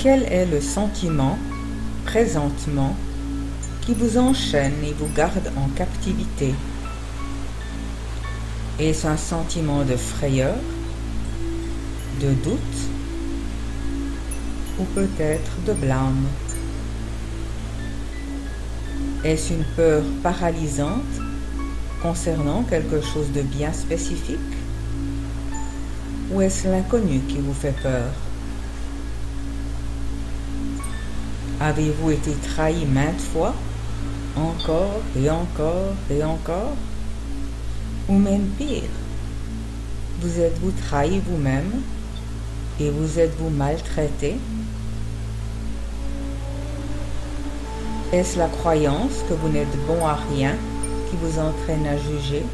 Quel est le sentiment, présentement, qui vous enchaîne et vous garde en captivité? Est-ce un sentiment de frayeur, de doute ou peut-être de blâme? Est-ce une peur paralysante concernant quelque chose de bien spécifique? Ou est-ce l'inconnu qui vous fait peur? Avez-vous été trahi maintes fois, encore et encore et encore? Ou même pire, vous êtes-vous trahi vous-même et vous êtes-vous maltraité? Est-ce la croyance que vous n'êtes bon à rien qui vous entraîne à juger?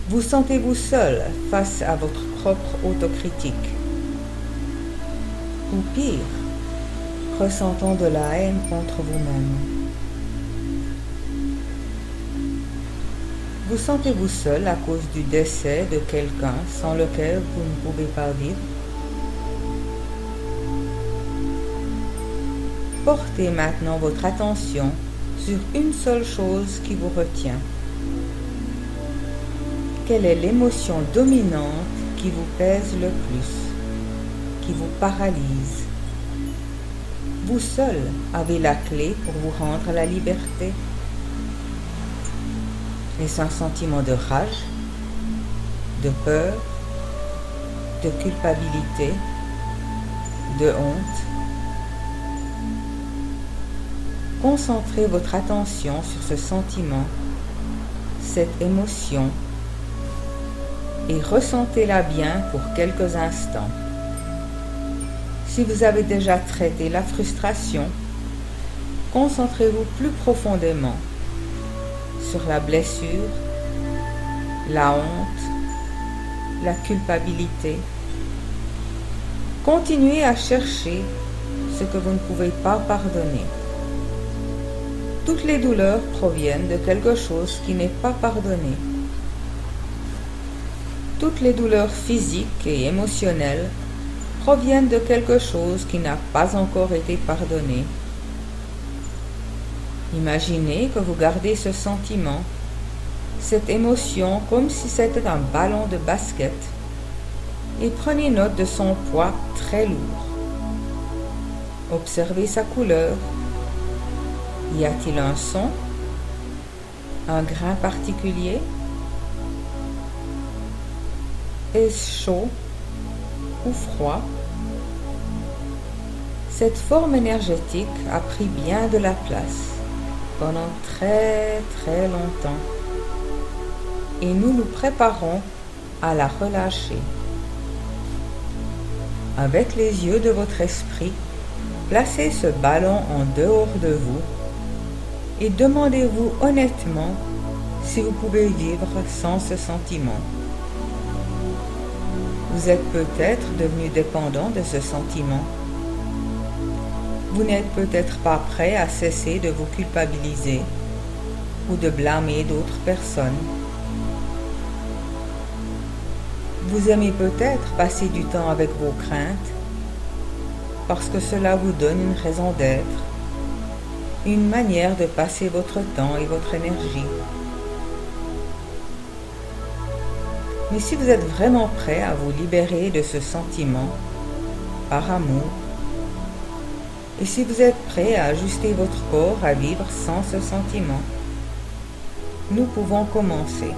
Vous sentez-vous seul face à votre propre autocritique? Ou pire, ressentant de la haine contre vous-même? Vous sentez-vous seul à cause du décès de quelqu'un sans lequel vous ne pouvez pas vivre? Portez maintenant votre attention sur une seule chose qui vous retient. Quelle est l'émotion dominante qui vous pèse le plus, qui vous paralyse? Vous seul avez la clé pour vous rendre à la liberté. Est-ce un sentiment de rage, de peur, de culpabilité, de honte? Concentrez votre attention sur ce sentiment, cette émotion, et ressentez-la bien pour quelques instants. Si vous avez déjà traité la frustration, concentrez-vous plus profondément sur la blessure, la honte, la culpabilité. Continuez à chercher ce que vous ne pouvez pas pardonner. Toutes les douleurs proviennent de quelque chose qui n'est pas pardonné. Toutes les douleurs physiques et émotionnelles proviennent de quelque chose qui n'a pas encore été pardonné. Imaginez que vous gardez ce sentiment, cette émotion comme si c'était un ballon de basket et prenez note de son poids très lourd. Observez sa couleur. Y a-t-il un son, un grain particulier? Est-ce chaud ou froid? Cette forme énergétique a pris bien de la place pendant très très longtemps et nous nous préparons à la relâcher. Avec les yeux de votre esprit, placez ce ballon en dehors de vous et demandez-vous honnêtement si vous pouvez vivre sans ce sentiment. Vous êtes peut-être devenu dépendant de ce sentiment. Vous n'êtes peut-être pas prêt à cesser de vous culpabiliser ou de blâmer d'autres personnes. Vous aimez peut-être passer du temps avec vos craintes parce que cela vous donne une raison d'être, une manière de passer votre temps et votre énergie. Mais si vous êtes vraiment prêt à vous libérer de ce sentiment, par amour, et si vous êtes prêt à ajuster votre corps à vivre sans ce sentiment, nous pouvons commencer.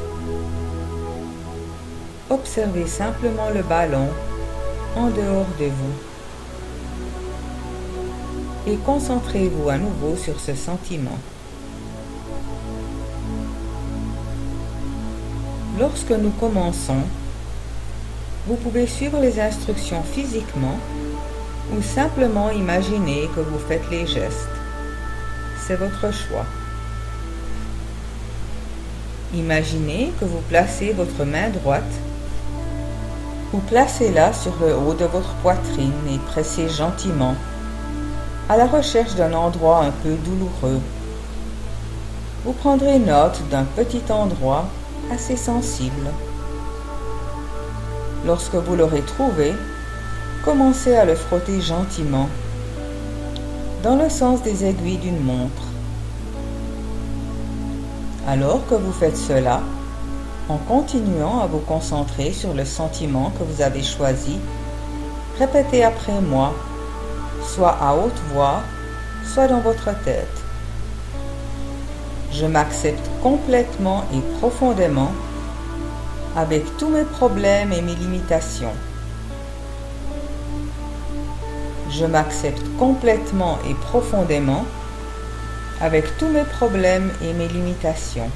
Observez simplement le ballon en dehors de vous et concentrez-vous à nouveau sur ce sentiment. Lorsque nous commençons, vous pouvez suivre les instructions physiquement ou simplement imaginer que vous faites les gestes. C'est votre choix. Imaginez que vous placez votre main droite ou placez-la sur le haut de votre poitrine et pressez gentiment à la recherche d'un endroit un peu douloureux. Vous prendrez note d'un petit endroit assez sensible. Lorsque vous l'aurez trouvé, Commencez à le frotter gentiment, dans le sens des aiguilles d'une montre. Alors que vous faites cela, en continuant à vous concentrer sur le sentiment que vous avez choisi, répétez après moi, soit à haute voix, soit dans votre tête. Je m'accepte complètement et profondément avec tous mes problèmes et mes limitations. Je m'accepte complètement et profondément avec tous mes problèmes et mes limitations.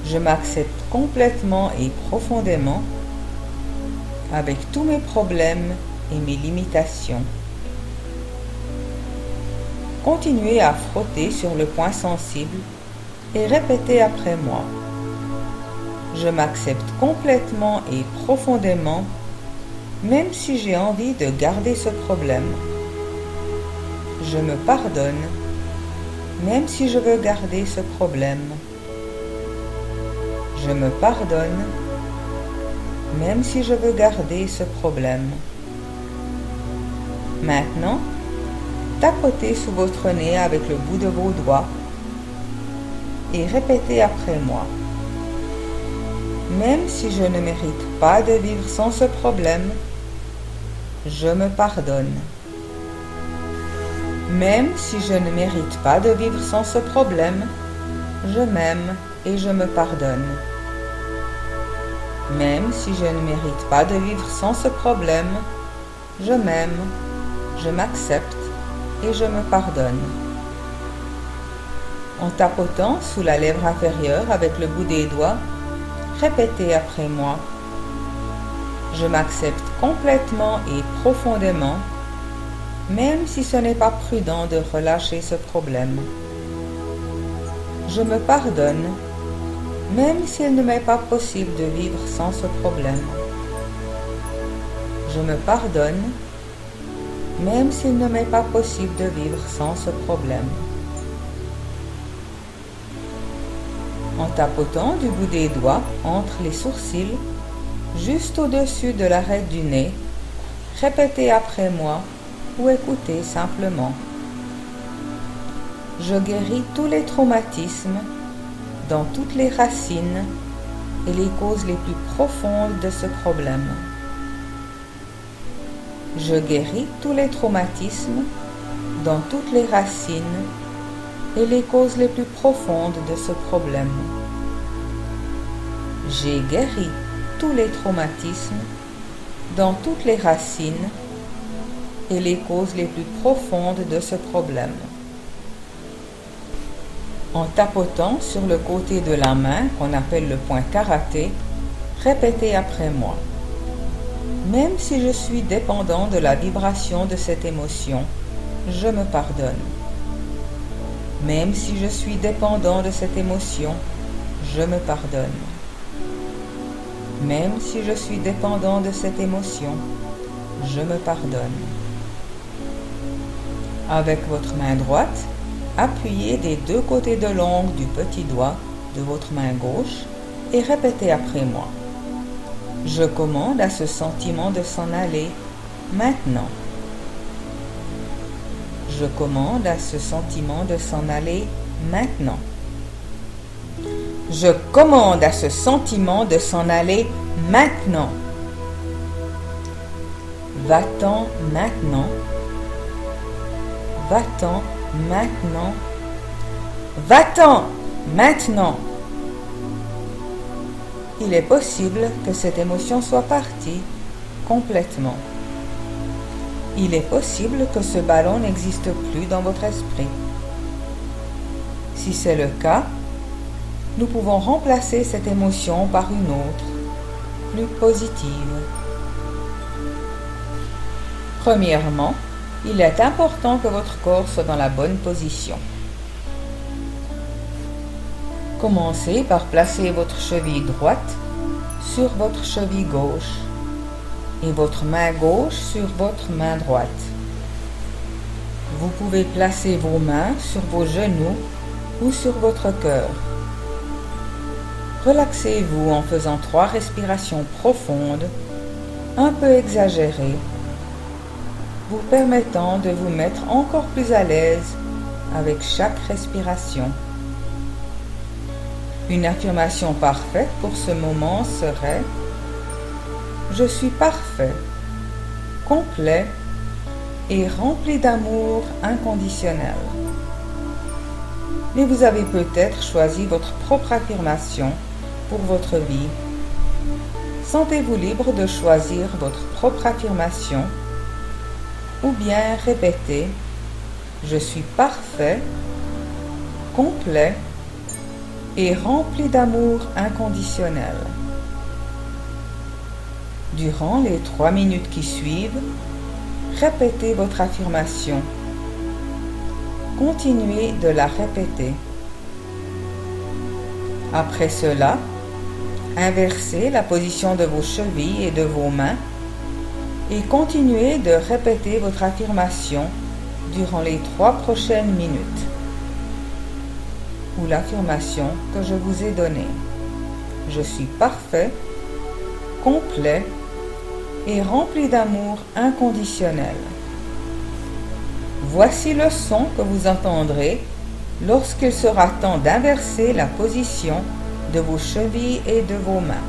Je m'accepte complètement et profondément avec tous mes problèmes et mes limitations. Continuez à frotter sur le point sensible et répétez après moi. Je m'accepte complètement et profondément, même si j'ai envie de garder ce problème. Je me pardonne, même si je veux garder ce problème. Je me pardonne, même si je veux garder ce problème. Maintenant, tapotez sous votre nez avec le bout de vos doigts et répétez après moi. Même si je ne mérite pas de vivre sans ce problème, je me pardonne. Même si je ne mérite pas de vivre sans ce problème, je m'aime et je me pardonne. Même si je ne mérite pas de vivre sans ce problème, je m'aime, je m'accepte et je me pardonne. En tapotant sous la lèvre inférieure avec le bout des doigts, répétez après moi. Je m'accepte complètement et profondément, même si ce n'est pas prudent de relâcher ce problème. Je me pardonne, même s'il ne m'est pas possible de vivre sans ce problème. Je me pardonne, même s'il ne m'est pas possible de vivre sans ce problème. En tapotant du bout des doigts entre les sourcils, juste au-dessus de l'arête du nez, répétez après moi ou écoutez simplement. Je guéris tous les traumatismes dans toutes les racines et les causes les plus profondes de ce problème. Je guéris tous les traumatismes dans toutes les racines et les causes les plus profondes de ce problème. J'ai guéri tous les traumatismes dans toutes les racines et les causes les plus profondes de ce problème. En tapotant sur le côté de la main qu'on appelle le point karaté, répétez après moi. Même si je suis dépendant de la vibration de cette émotion, je me pardonne. Même si je suis dépendant de cette émotion, je me pardonne. Même si je suis dépendant de cette émotion, je me pardonne. Avec votre main droite, appuyez des deux côtés de l'ongle du petit doigt de votre main gauche et répétez après moi. Je commande à ce sentiment de s'en aller maintenant. Je commande à ce sentiment de s'en aller maintenant. Je commande à ce sentiment de s'en aller maintenant. Va-t'en maintenant. Va-t'en maintenant. Va-t'en maintenant. Il est possible que cette émotion soit partie complètement. Il est possible que ce ballon n'existe plus dans votre esprit. Si c'est le cas, nous pouvons remplacer cette émotion par une autre, plus positive. Premièrement, il est important que votre corps soit dans la bonne position. Commencez par placer votre cheville droite sur votre cheville gauche et votre main gauche sur votre main droite. Vous pouvez placer vos mains sur vos genoux ou sur votre cœur. Relaxez-vous en faisant 3 respirations profondes un peu exagéré, vous permettant de vous mettre encore plus à l'aise avec chaque respiration. Une affirmation parfaite pour ce moment serait: je suis parfait, complet et rempli d'amour inconditionnel. Mais vous avez peut-être choisi votre propre affirmation pour votre vie. Sentez-vous libre de choisir votre propre affirmation ou bien répétez: je suis parfait, complet et rempli d'amour inconditionnel. Durant les 3 minutes qui suivent, répétez votre affirmation. Continuez de la répéter. Après cela, inversez la position de vos chevilles et de vos mains et continuez de répéter votre affirmation durant les 3 prochaines minutes. Ou l'affirmation que je vous ai donnée. Je suis parfait, complet et rempli d'amour inconditionnel. Voici le son que vous entendrez lorsqu'il sera temps d'inverser la position de vos chevilles et de vos mains.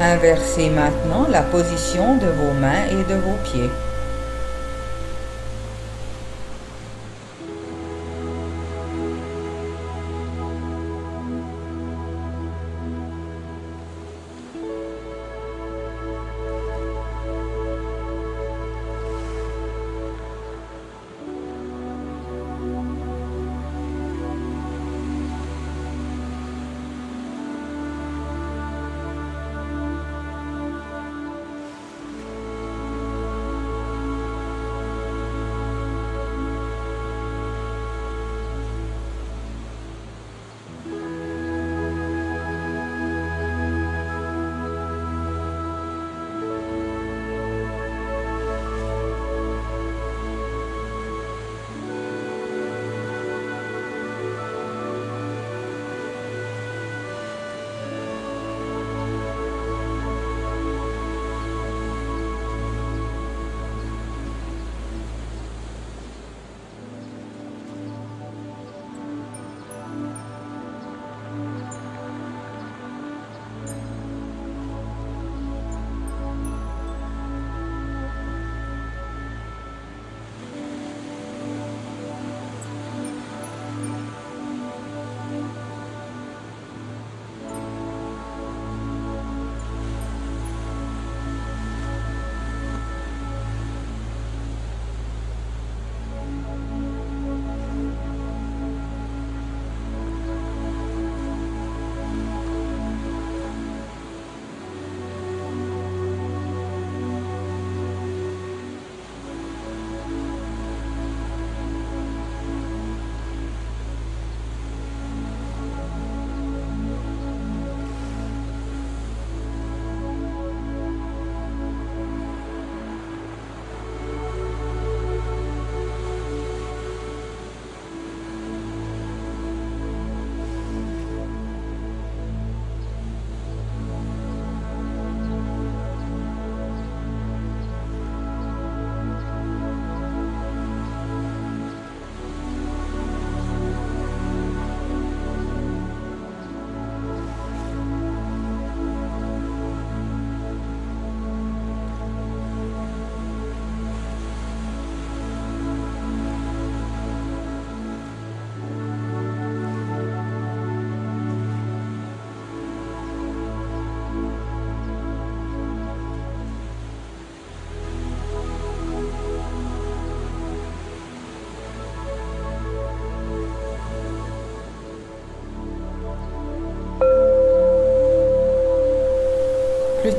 Inversez maintenant la position de vos mains et de vos pieds.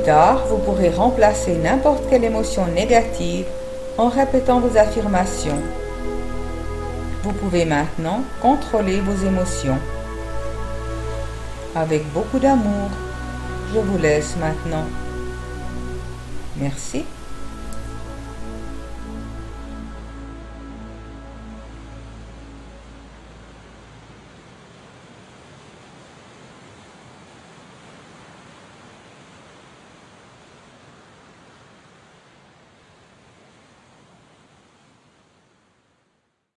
tard, vous pourrez remplacer n'importe quelle émotion négative en répétant vos affirmations. Vous pouvez maintenant contrôler vos émotions. Avec beaucoup d'amour, je vous laisse maintenant. Merci.